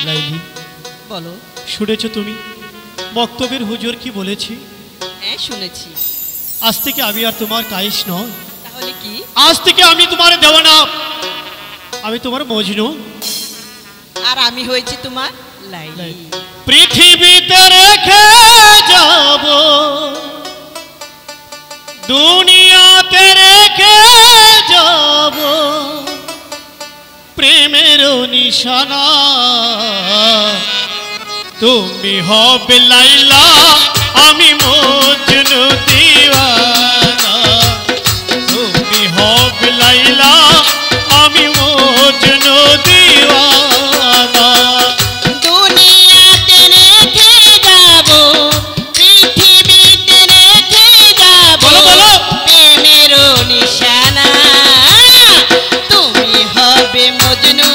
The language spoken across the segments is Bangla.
লাইলি বলো। শুনেছো তুমি বক্তব্যের হুজুর কি বলেছি? হ্যাঁ শুনেছি। আজ থেকে আমি আর তোমার কায়েস নয়। তাহলে কি? আজ থেকে আমি তোমার দেওয়ানা, আমি তোমার মজনু। আর আমি হয়েছি তোমার লাইলি। পৃথিবীতে রেখে যাব, দুনিয়াতে রেখে যাব প্রেমের নিশানা। তুমি হবে লাইলা, আমি মজনু দিওয়ানা। তুমি হবে লাইলা, আমি মজনু দিওয়ানা। দুনিয়াতে রেখে যাব, পৃথিবীতে রেখে যাব প্রেমের নিশানা। তুমি হবে মজনু,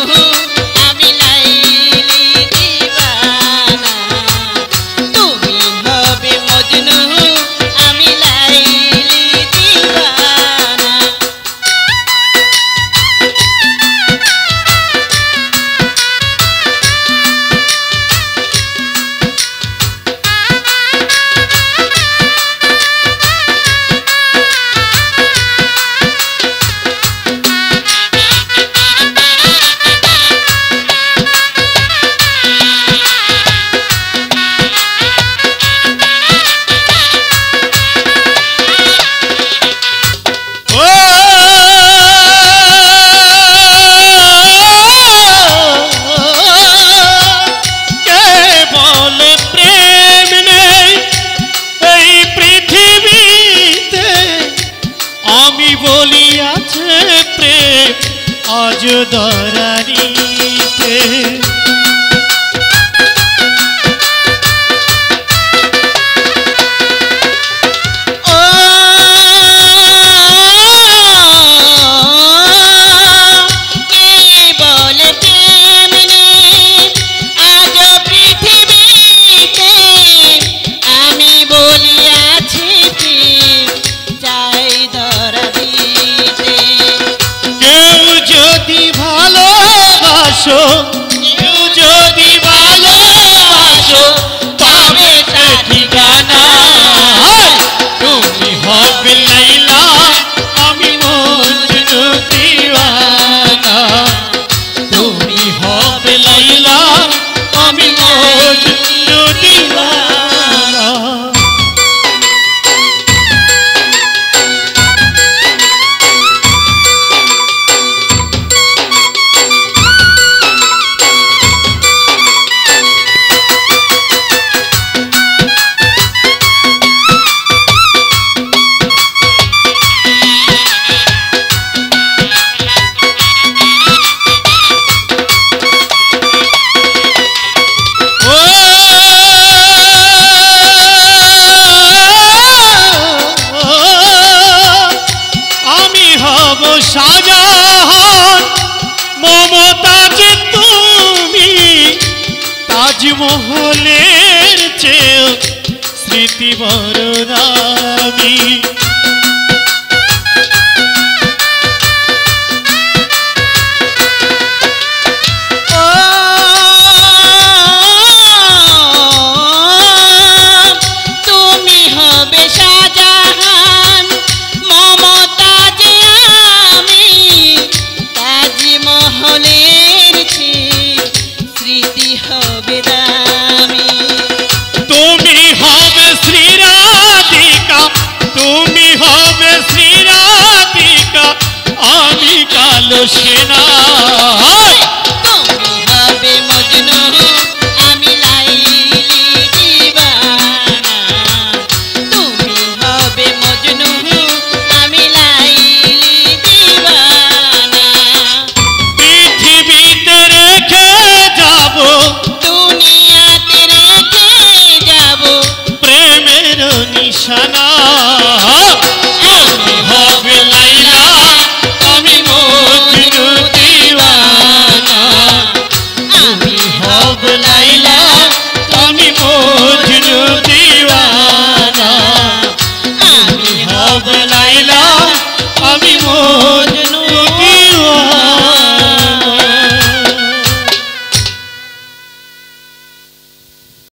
আমি লাইলি দিওয়ানা। তুমি হবে মজনু, আমি লাইলি দিওয়ানা। আজ দরানিতে কেউ যদি ভালোবাসো তবে তা ঠিকানা। তুমি হবে লাইলা, আমি মজনু দিওয়ানা। তুমি হবে লাইলা, আমি মজনু দিওয়ানা। শাহজাহান মমতাজ তুমি তাজমহলের চেয়েও স্মৃতি বড় দামি। তুমি হবে শাহজাহান মমতাজ, আমি তাজমহলের স্মৃতি হবে দামি। তুমি হবে শ্রীরাধিকা, তুমি হবে শ্রীরাধিকা, আমি কালো সেনা।